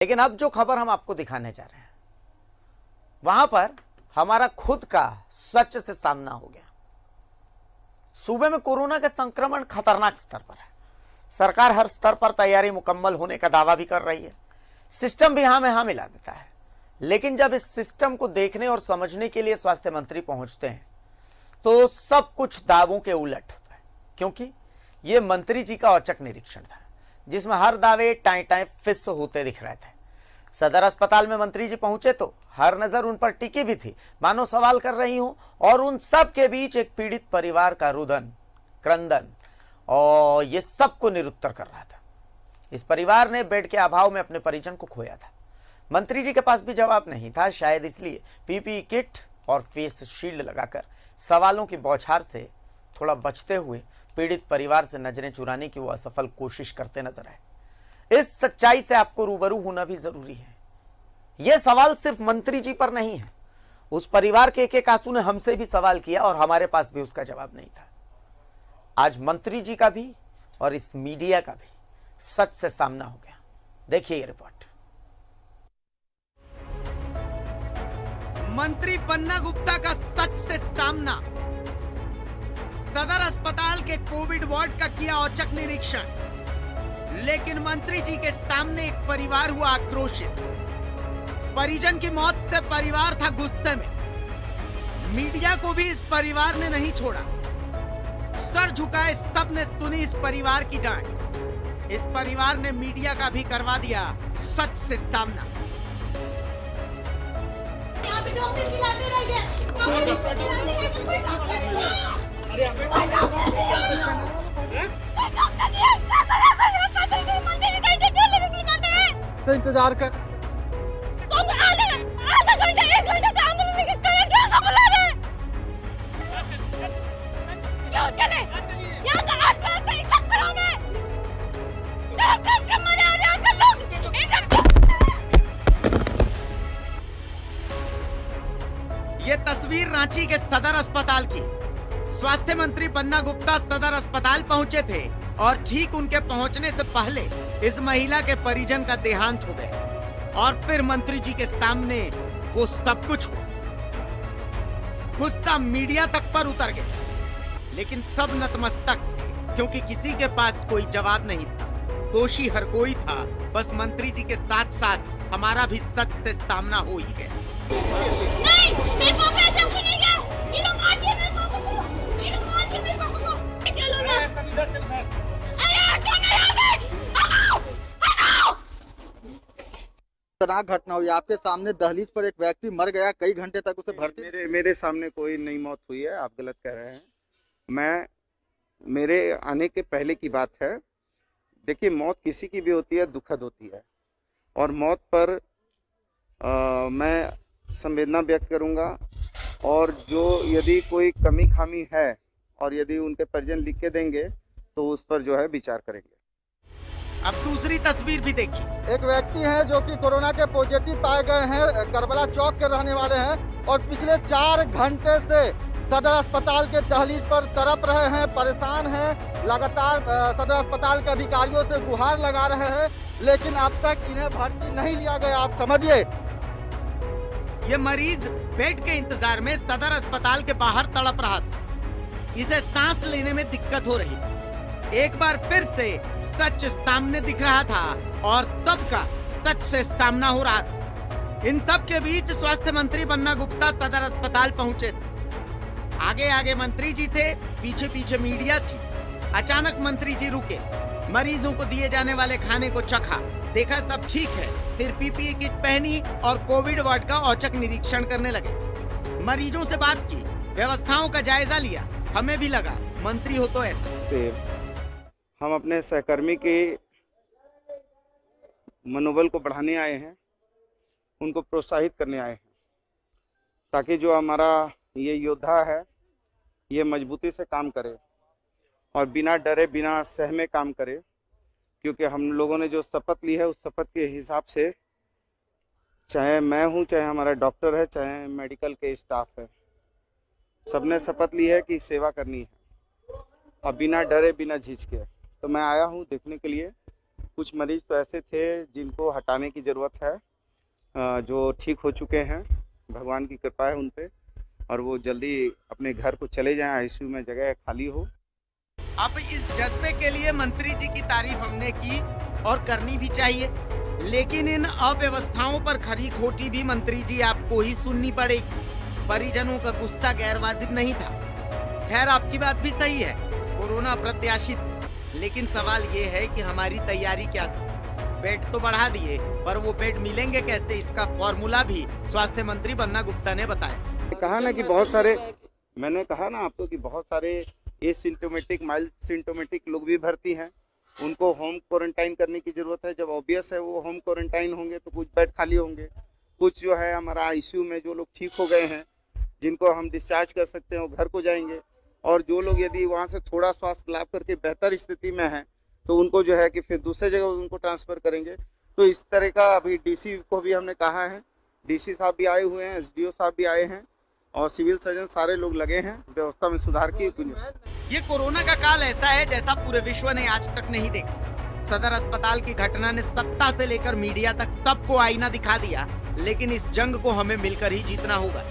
लेकिन अब जो खबर हम आपको दिखाने जा रहे हैं वहां पर हमारा खुद का सच से सामना हो गया। सूबे में कोरोना का संक्रमण खतरनाक स्तर पर है। सरकार हर स्तर पर तैयारी मुकम्मल होने का दावा भी कर रही है, सिस्टम भी हाँ में हाँ मिला देता है। लेकिन जब इस सिस्टम को देखने और समझने के लिए स्वास्थ्य मंत्री पहुंचते हैं तो सब कुछ दावों के उलट होता है, क्योंकि यह मंत्री जी का औचक निरीक्षण था जिसमें हर दावे टाई टाई फिस होते दिख रहे थे। सदर अस्पताल में मंत्री जी पहुंचे तो हर नजर उन पर टिकी भी थी, मानो सवाल कर रही हूं, और उन सब के बीच एक पीड़ित परिवार का रुदन क्रंदन और ये सबको निरुत्तर कर रहा था। इस परिवार ने बेड के अभाव में अपने परिजन को खोया था। मंत्री जी के पास भी जवाब नहीं था, शायद इसलिए पीपीई किट और फेस शील्ड लगाकर सवालों की बौछार से थोड़ा बचते हुए पीड़ित परिवार से नजरें चुराने की वो असफल कोशिश करते नजर आए। इस सच्चाई से आपको रूबरू होना भी जरूरी है। यह सवाल सिर्फ मंत्री जी पर नहीं है, उस परिवार के एक आंसू ने हमसे भी सवाल किया और हमारे पास भी उसका जवाब नहीं था। आज मंत्री जी का भी और इस मीडिया का भी सच से सामना हो गया। देखिए ये रिपोर्ट। मंत्री पन्ना गुप्ता का सच से सामना। सदर अस्पताल के कोविड वार्ड का किया औचक निरीक्षण, लेकिन मंत्री जी के सामने एक परिवार हुआ आक्रोशित। परिजन की मौत से परिवार था गुस्से में। मीडिया को भी इस परिवार ने नहीं छोड़ा। सर झुकाए सबने सुनी इस परिवार की डांट। इस परिवार ने मीडिया का भी करवा दिया सच से सामना। तो इंतजार कर। आधा घंटे 1 घंटे से एम्बुलेंस लेके कलेक्टर को बुला रहे हैं। क्यों चले? यहाँ का आज का रास्ता इस छप्परों में डॉक्टर के मरे और यहाँ के लोग ये तस्वीर रांची के सदर अस्पताल की। स्वास्थ्य मंत्री पन्ना गुप्ता सदर अस्पताल पहुंचे थे और ठीक उनके पहुंचने से पहले इस महिला के परिजन का देहांत हो गया और फिर मंत्री जी के सामने वो सब कुछ हुआ। गुस्सा मीडिया तक पर उतर गया, लेकिन सब नतमस्तक थे क्योंकि किसी के पास कोई जवाब नहीं था। दोषी हर कोई था, बस मंत्री जी के साथ साथ हमारा भी सच से सामना हो ही गया। नहीं, मेरे पापा ऐसा कुछ नहीं है। ये लोग मार दिए मेरे पापा को। ये लोग मार दिए मेरे पापा को। चलो ना। अरे हटो ना यहाँ से। हटाओ, हटाओ। खतरनाक घटना हुई आपके सामने। दहलीज पर एक व्यक्ति मर गया, कई घंटे तक उसे भर्ती। मेरे सामने कोई नई मौत हुई है, आप गलत कह रहे हैं। मेरे आने के पहले की बात है। देखिए, मौत किसी की भी होती है, दुखद होती है, और मौत पर मैं संवेदना व्यक्त करूंगा, और जो यदि कोई कमी खामी है और यदि उनके परिजन लिख के देंगे तो उस पर जो है विचार करेंगे। अब दूसरी तस्वीर भी देखिए। एक व्यक्ति है जो कि कोरोना के पॉजिटिव पाए गए हैं, करबला चौक के रहने वाले हैं और पिछले 4 घंटे से सदर अस्पताल के दहलीज पर तड़प रहे हैं, परेशान हैं। लगातार सदर अस्पताल के अधिकारियों से गुहार लगा रहे हैं, लेकिन अब तक इन्हें भर्ती नहीं लिया गया। आप समझिए, ये मरीज बेड के इंतजार में सदर अस्पताल के बाहर तड़प रहा था। इसे सांस लेने में दिक्कत हो रही थी। एक बार फिर से सच सामने दिख रहा था और सबका सच से सामना हो रहा था। इन सब के बीच स्वास्थ्य मंत्री पन्ना गुप्ता सदर अस्पताल पहुंचे थे। आगे आगे मंत्री जी थे, पीछे पीछे मीडिया थी। अचानक मंत्री जी रुके, मरीजों को दिए जाने वाले खाने को चखा, देखा सब ठीक है, फिर पीपीई किट पहनी और कोविड वार्ड का औचक निरीक्षण करने लगे। मरीजों से बात की, व्यवस्थाओं का जायजा लिया। हमें भी लगा मंत्री हो तो ऐसा। हम अपने सहकर्मी के मनोबल को बढ़ाने आए हैं, उनको प्रोत्साहित करने आए हैं, ताकि जो हमारा ये योद्धा है ये मजबूती से काम करे और बिना डरे बिना सहमे काम करे, क्योंकि हम लोगों ने जो शपथ ली है उस शपथ के हिसाब से, चाहे मैं हूं, चाहे हमारा डॉक्टर है, चाहे मेडिकल के स्टाफ है, सबने शपथ ली है कि सेवा करनी है और बिना डरे बिना झिझके। तो मैं आया हूं देखने के लिए कुछ मरीज तो ऐसे थे जिनको हटाने की ज़रूरत है, जो ठीक हो चुके हैं, भगवान की कृपा है उन पे, और वो जल्दी अपने घर को चले जाएं, आईसीयू में जगह खाली हो। अब इस जज्बे के लिए मंत्री जी की तारीफ हमने की और करनी भी चाहिए, लेकिन इन अव्यवस्थाओं पर खरी खोटी भी मंत्री जी आपको ही सुननी पड़ेगी। परिजनों का गुस्सा गैर वाजिब नहीं था। खैर, आपकी बात भी सही है, कोरोना अप्रत्याशित, लेकिन सवाल ये है कि हमारी तैयारी क्या थी। बेड तो बढ़ा दिए, पर वो बेड मिलेंगे कैसे, इसका फॉर्मूला भी स्वास्थ्य मंत्री बन्ना गुप्ता ने बताया। कहा ना कि बहुत सारे, मैंने कहा ना आपको कि बहुत सारे एसिम्टोमेटिक, माइल्ड सिम्टोमेटिक लोग भी भर्ती हैं, उनको होम क्वारंटाइन करने की ज़रूरत है। जब ऑब्वियस है वो होम क्वारंटाइन होंगे तो कुछ बेड खाली होंगे, कुछ जो है हमारा आईसीयू में जो लोग ठीक हो गए हैं, जिनको हम डिस्चार्ज कर सकते हैं, वो घर को जाएंगे, और जो लोग यदि वहाँ से थोड़ा स्वास्थ्य लाभ करके बेहतर स्थिति में हैं तो उनको जो है कि फिर दूसरे जगह उनको ट्रांसफ़र करेंगे। तो इस तरह का अभी डीसी को भी हमने कहा है, डीसी साहब भी आए हुए हैं, एसडीओ साहब भी आए हैं, और सिविल सर्जन सारे लोग लगे हैं व्यवस्था में सुधार की। ये कोरोना का काल ऐसा है जैसा पूरे विश्व ने आज तक नहीं देखा। सदर अस्पताल की घटना ने सत्ता से लेकर मीडिया तक सबको आईना दिखा दिया, लेकिन इस जंग को हमें मिलकर ही जीतना होगा।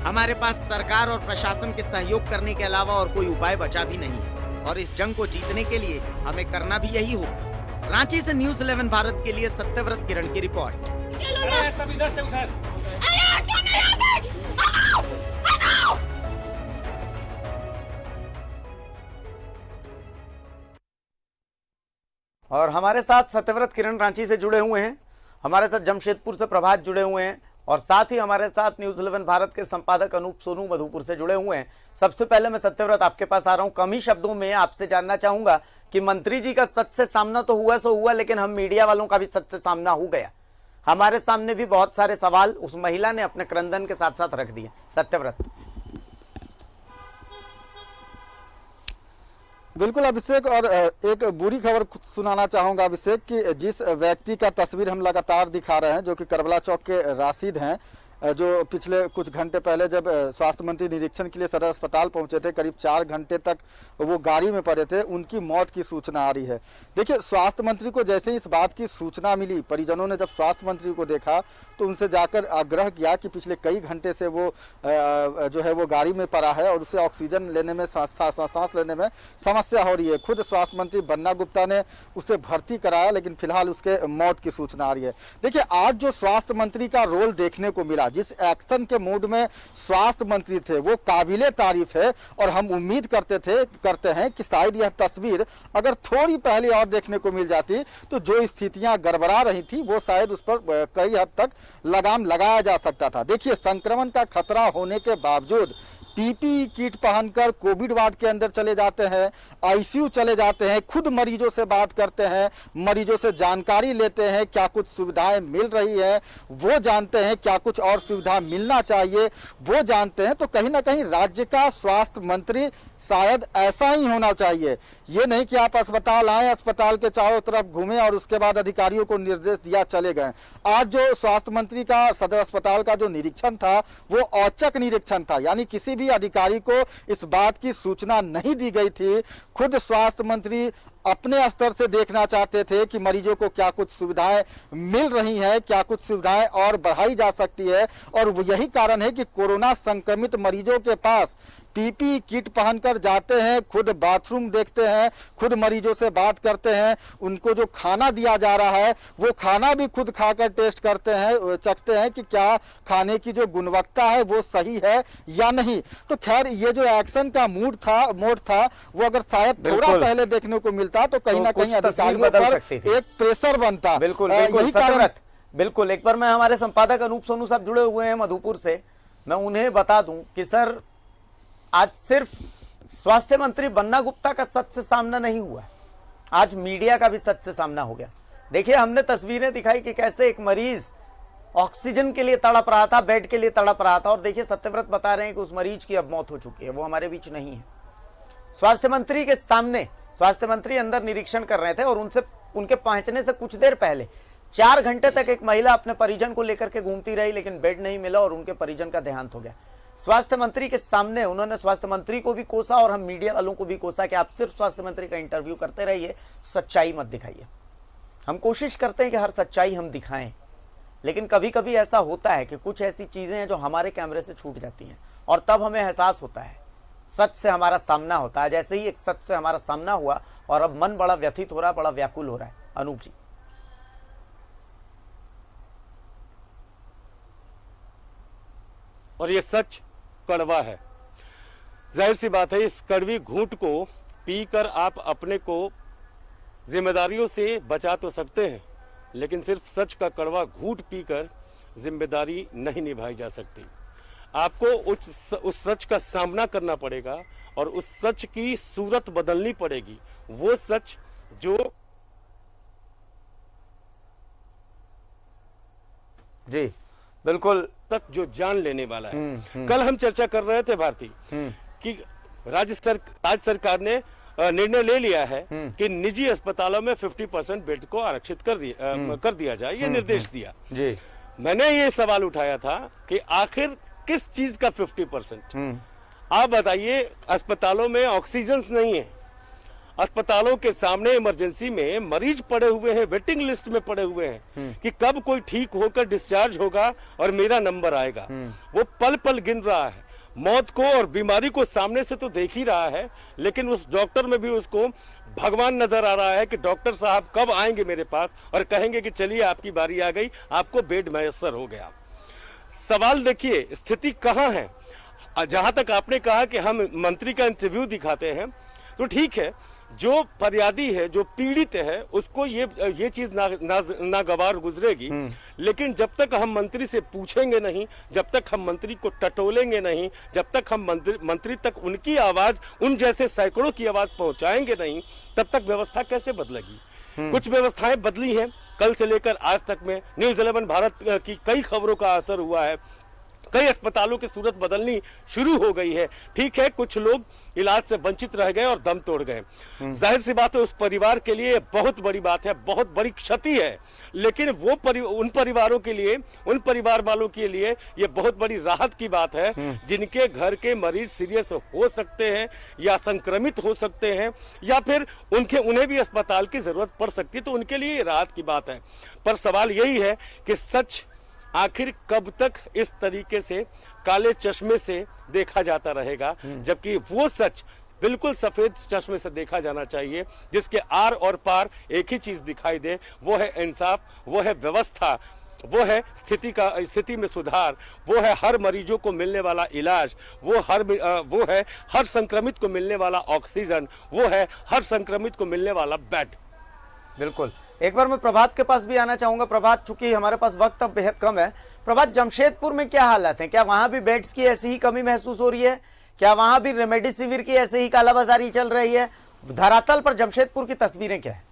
हमारे पास सरकार और प्रशासन के सहयोग करने के अलावा और कोई उपाय बचा भी नहीं, और इस जंग को जीतने के लिए हमें करना भी यही होगा। रांची से न्यूज़ 11 भारत के लिए सत्यव्रत किरण की रिपोर्ट। चलो ना। अरे हटो ना यहाँ से। हटाओ, हटाओ। और हमारे साथ सत्यव्रत किरण रांची से जुड़े हुए हैं, हमारे साथ जमशेदपुर से प्रभात जुड़े हुए हैं, और साथ ही हमारे साथ न्यूज़ 11 भारत के संपादक अनूप सोनू मधुपुर से जुड़े हुए हैं। सबसे पहले मैं सत्यव्रत आपके पास आ रहा हूं। कम ही शब्दों में आपसे जानना चाहूंगा कि मंत्री जी का सच से सामना तो हुआ सो हुआ, लेकिन हम मीडिया वालों का भी सच से सामना हो गया। हमारे सामने भी बहुत सारे सवाल उस महिला ने अपने क्रंदन के साथ साथ रख दिए। सत्यव्रत। बिल्कुल अभिषेक, और एक बुरी खबर सुनाना चाहूंगा अभिषेक कि जिस व्यक्ति का तस्वीर हम लगातार दिखा रहे हैं, जो कि करबला चौक के राशिद हैं, जो पिछले कुछ घंटे पहले जब स्वास्थ्य मंत्री निरीक्षण के लिए सदर अस्पताल पहुंचे थे, करीब 4 घंटे तक वो गाड़ी में पड़े थे, उनकी मौत की सूचना आ रही है। देखिए, स्वास्थ्य मंत्री को जैसे ही इस बात की सूचना मिली, परिजनों ने जब स्वास्थ्य मंत्री को देखा तो उनसे जाकर आग्रह किया कि पिछले कई घंटे से वो जो है वो गाड़ी में पड़ा है और उसे ऑक्सीजन लेने में, सांस लेने में समस्या हो रही है। खुद स्वास्थ्य मंत्री बन्ना गुप्ता ने उसे भर्ती कराया, लेकिन फिलहाल उसके मौत की सूचना आ रही है। देखिए, आज जो स्वास्थ्य मंत्री का रोल देखने को मिला, जिस एक्शन के मूड में स्वास्थ्य मंत्री थे, वो काबिले तारीफ है, और हम उम्मीद करते हैं कि शायद यह तस्वीर अगर थोड़ी पहले और देखने को मिल जाती तो जो स्थितियां गड़बड़ा रही थी वो शायद उस पर कई हद तक लगाम लगाया जा सकता था। देखिए, संक्रमण का खतरा होने के बावजूद पीपीई किट पहनकर कोविड वार्ड के अंदर चले जाते हैं, आईसीयू चले जाते हैं, खुद मरीजों से बात करते हैं, मरीजों से जानकारी लेते हैं, क्या कुछ सुविधाएं मिल रही है वो जानते हैं, क्या कुछ और सुविधा मिलना चाहिए वो जानते हैं। तो कहीं ना कहीं राज्य का स्वास्थ्य मंत्री शायद ऐसा ही होना चाहिए। ये नहीं कि आप अस्पताल आए, अस्पताल के चारों तरफ घूमे और उसके बाद अधिकारियों को निर्देश दिया चले गए। आज जो स्वास्थ्य मंत्री का सदर अस्पताल का जो निरीक्षण था वो औचक निरीक्षण था, यानी किसी भी अधिकारी को इस बात की सूचना नहीं दी गई थी। खुद स्वास्थ्य मंत्री अपने स्तर से देखना चाहते थे कि मरीजों को क्या कुछ सुविधाएं मिल रही हैं, क्या कुछ सुविधाएं और बढ़ाई जा सकती है। और यही कारण है कि कोरोना संक्रमित मरीजों के पास पीपीई किट पहनकर जाते हैं, खुद बाथरूम देखते हैं, खुद मरीजों से बात करते हैं, उनको जो खाना दिया जा रहा है वो खाना भी खुद खाकर टेस्ट करते हैं, चखते हैं कि क्या खाने की जो गुणवत्ता है वो सही है या नहीं। तो खैर, ये जो एक्शन का मोड था वो अगर शायद थोड़ा पहले देखने को मिलता तो कहीं ना कहीं अधिकारियों पर एक प्रेशर बनता। बिल्कुल बिल्कुल। एक बार मैं हमारे संपादक अनूप सोनू साहब जुड़े हुए हैं मधुपुर से, मैं उन्हें बता दूं कि सर, आज सिर्फ स्वास्थ्य मंत्री बन्ना गुप्ता का सच से सामना नहीं हुआ, आज मीडिया का भी सच से सामना हो गया। देखिए, हमने तस्वीरें दिखाई कि कैसे एक मरीज ऑक्सीजन के लिए तड़प रहा था, बेड के लिए तड़प रहा था, और देखिए सत्यव्रत बता रहे हैं कि उस मरीज की अब मौत हो चुकी है, वो हमारे बीच नहीं है। स्वास्थ्य मंत्री के सामने स्वास्थ्य मंत्री अंदर निरीक्षण कर रहे थे, और उनके पहुंचने से कुछ देर पहले 4 घंटे तक एक महिला अपने परिजन को लेकर के घूमती रही, लेकिन बेड नहीं मिला और उनके परिजन का देहांत हो गया। स्वास्थ्य मंत्री के सामने उन्होंने स्वास्थ्य मंत्री को भी कोसा और हम मीडिया वालों को भी कोसा कि आप सिर्फ स्वास्थ्य मंत्री का इंटरव्यू करते रहिए, सच्चाई मत दिखाइए। हम कोशिश करते हैं कि हर सच्चाई हम दिखाएं, लेकिन कभी कभी ऐसा होता है कि कुछ ऐसी चीजें हैं जो हमारे कैमरे से छूट जाती हैं और तब हमें एहसास होता है, सच से हमारा सामना होता है। जैसे ही एक सच से हमारा सामना हुआ और अब मन बड़ा व्यथित हो रहा है, बड़ा व्याकुल हो रहा है। अनूप जी। और ये सच कड़वा है। जाहिर सी बात है, इस कड़वी घूंट को पीकर आप अपने को जिम्मेदारियों से बचा तो सकते हैं, लेकिन सिर्फ सच का कड़वा घूंट पीकर जिम्मेदारी नहीं निभाई जा सकती। आपको उस सच का सामना करना पड़ेगा और उस सच की सूरत बदलनी पड़ेगी। वो सच जो जी बिल्कुल, तक जो जान लेने वाला है। कल हम चर्चा कर रहे थे भारती कि राज्य सरकार ने निर्णय ले लिया है कि निजी अस्पतालों में 50% बेड को आरक्षित कर दिया जाए, ये निर्देश दिया। जी मैंने ये सवाल उठाया था कि आखिर किस चीज का 50%? आप बताइए, अस्पतालों में ऑक्सीजन नहीं है, अस्पतालों के सामने इमरजेंसी में मरीज पड़े हुए हैं, वेटिंग लिस्ट में पड़े हुए हैं कि कब कोई ठीक होकर डिस्चार्ज होगा और मेरा नंबर आएगा। वो पल पल गिन रहा है, मौत को और बीमारी को सामने से तो देख ही रहा है, लेकिन उस डॉक्टर में भी उसको भगवान नजर आ रहा है कि डॉक्टर साहब कब आएंगे मेरे पास और कहेंगे कि चलिए आपकी बारी आ गई, आपको बेड मैसर हो गया। सवाल देखिए, स्थिति कहाँ है। जहां तक आपने कहा कि हम मंत्री का इंटरव्यू दिखाते हैं, तो ठीक है, जो फरियादी है, जो पीड़ित है, उसको ये चीज नागवार गुजरेगी, लेकिन जब तक हम मंत्री से पूछेंगे नहीं, जब तक हम मंत्री को टटोलेंगे नहीं, जब तक हम मंत्री तक उनकी आवाज, उन जैसे सैकड़ों की आवाज पहुंचाएंगे नहीं, तब तक व्यवस्था कैसे बदलेगी। कुछ व्यवस्थाएं बदली हैं, कल से लेकर आज तक में न्यूज़ 11 भारत की कई खबरों का असर हुआ है, कई अस्पतालों की सूरत बदलनी शुरू हो गई है। ठीक है, कुछ लोग इलाज से वंचित रह गए और दम तोड़ गए। जाहिर सी बात है, उस परिवार के लिए बहुत बड़ी बात है, बहुत बड़ी क्षति है, लेकिन वो उन परिवारों के लिए, उन परिवार वालों के लिए ये बहुत बड़ी राहत की बात है जिनके घर के मरीज सीरियस हो सकते हैं या संक्रमित हो सकते हैं या फिर उन्हें भी अस्पताल की जरूरत पड़ सकती है, तो उनके लिए ये राहत की बात है। पर सवाल यही है कि सच आखिर कब तक इस तरीके से काले चश्मे से देखा जाता रहेगा, जबकि वो सच बिल्कुल सफेद चश्मे से देखा जाना चाहिए, जिसके आर और पार एक ही चीज दिखाई दे, वो है इंसाफ, वो है व्यवस्था, वो है स्थिति में सुधार, वो है हर मरीजों को मिलने वाला इलाज, वो है हर संक्रमित को मिलने वाला ऑक्सीजन, वो है हर संक्रमित को मिलने वाला बेड। बिल्कुल। एक बार मैं प्रभात के पास भी आना चाहूंगा। प्रभात, चूंकि हमारे पास वक्त अब बेहद कम है, प्रभात, जमशेदपुर में क्या हालात है? क्या वहां भी बेड्स की ऐसी ही कमी महसूस हो रही है? क्या वहां भी रेमडेसिविर की ऐसे ही कालाबाजारी चल रही है? धरातल पर जमशेदपुर की तस्वीरें क्या है?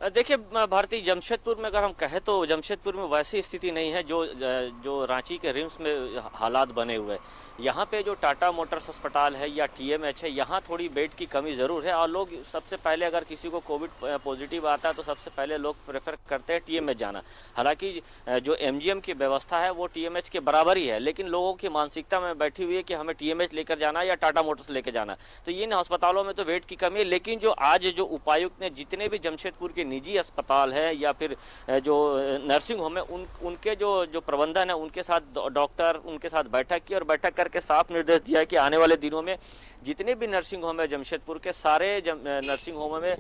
देखिए भारतीय, जमशेदपुर में अगर हम कहें तो जमशेदपुर में वैसी स्थिति नहीं है जो रांची के रिम्स में हालात बने हुए। यहाँ पे जो टाटा मोटर्स अस्पताल है या टीएमएच है, यहाँ थोड़ी बेड की कमी ज़रूर है और लोग सबसे पहले, अगर किसी को कोविड पॉजिटिव आता है तो सबसे पहले लोग प्रेफर करते हैं टीएमएच जाना। हालांकि जो एमजीएम की व्यवस्था है वो टीएमएच के बराबर ही है, लेकिन लोगों की मानसिकता में बैठी हुई है कि हमें टीएमएच लेकर जाना या टाटा मोटर्स लेकर जाना। तो इन अस्पतालों में तो बेड की कमी है, लेकिन जो आज जो उपायुक्त ने जितने भी जमशेदपुर के निजी अस्पताल है या फिर जो नर्सिंग होम है, उनके जो प्रबंधन है, उनके साथ डॉक्टर, उनके साथ बैठक की और बैठक करके साफ निर्देश दिया कि आने वाले दिनों में जितने भी नर्सिंग होम है जमशेदपुर के, सारे नर्सिंग होम में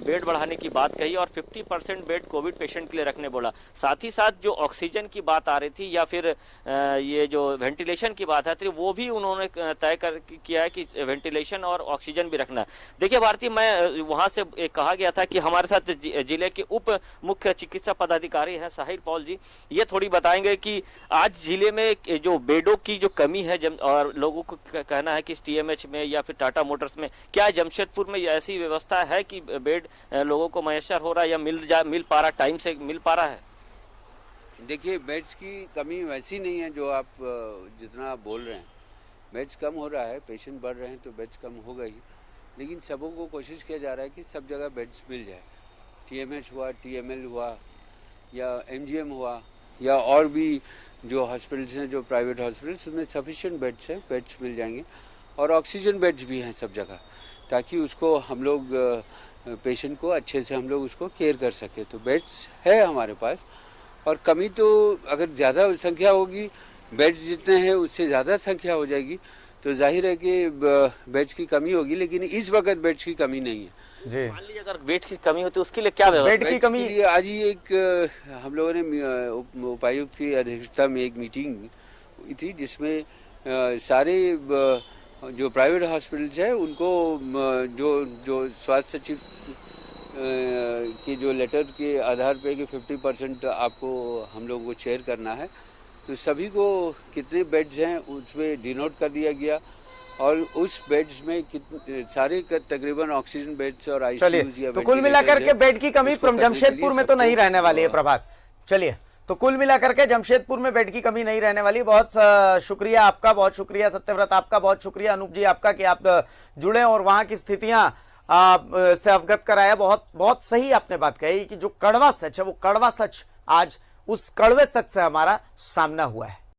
बेड बढ़ाने की बात कही और 50% बेड कोविड पेशेंट के लिए रखने बोला। साथ ही साथ जो ऑक्सीजन की बात आ रही थी या फिर ये जो वेंटिलेशन की बात आती थी, वो भी उन्होंने तय किया है कि वेंटिलेशन और ऑक्सीजन भी रखना। देखिए भारतीय, मैं वहां से कहा गया था कि हमारे साथ जिले के उप मुख्य चिकित्सा पदाधिकारी हैं साहिर पॉल जी, ये थोड़ी बताएंगे कि आज जिले में जो बेडों की जो कमी है और लोगों को कहना है कि टीएमएच में या फिर टाटा मोटर्स में, क्या जमशेदपुर में ऐसी व्यवस्था है कि बेड लोगों को मैसर हो रहा है या मिल पा रहा, टाइम से मिल पा रहा है? देखिए, बेड्स की कमी वैसी नहीं है जो आप जितना आप बोल रहे हैं। बेड्स कम हो रहा है, पेशेंट बढ़ रहे हैं तो बेड्स कम होगा ही, लेकिन सबों को कोशिश किया जा रहा है कि सब जगह बेड्स मिल जाए। टीएमएच हुआ, टीएमएल हुआ या एमजीएम हुआ या और भी जो हॉस्पिटल्स हैं, जो प्राइवेट हॉस्पिटल्स, उसमें सफिशिएंट बेड्स हैं, बेड्स मिल जाएंगे और ऑक्सीजन बेड्स भी हैं सब जगह, ताकि उसको हम लोग पेशेंट को अच्छे से हम लोग उसको केयर कर सके। तो बेड्स है हमारे पास, और कमी तो अगर ज़्यादा संख्या होगी, बेड्स जितने हैं उससे ज़्यादा संख्या हो जाएगी, तो जाहिर है कि बेड्स की कमी होगी, लेकिन इस वक्त बेड्स की कमी नहीं है। जी मान लीजिए अगर बेड की कमी होती है उसके लिए क्या व्यवस्था? बेड की बेड्स कमी के लिए आज ही एक हम लोगों ने उपायुक्त की अध्यक्षता में एक मीटिंग हुई थी, जिसमें सारे जो प्राइवेट हॉस्पिटल्स हैं उनको जो स्वास्थ्य सचिव की जो लेटर के आधार पे कि 50% आपको हम लोगों को शेयर करना है, तो सभी को कितने बेड्स हैं उसमें डिनोट कर दिया गया, और उस बेड्स में सारे तकरीबन ऑक्सीजन बेड्स और आईसीयूज चलिए, तो कुल मिलाकर के बेड की कमी जमशेदपुर में तो नहीं रहने वाली है प्रभात। चलिए, तो कुल मिलाकर के जमशेदपुर में बेड की कमी नहीं रहने वाली। बहुत शुक्रिया आपका, बहुत शुक्रिया सत्यव्रत आपका, बहुत शुक्रिया अनूप जी आपका कि आप जुड़े और वहां की स्थितियां से अवगत कराया। बहुत बहुत सही आपने बात कही कि जो कड़वा सच है वो कड़वा सच आज उस कड़वे सच से हमारा सामना हुआ है।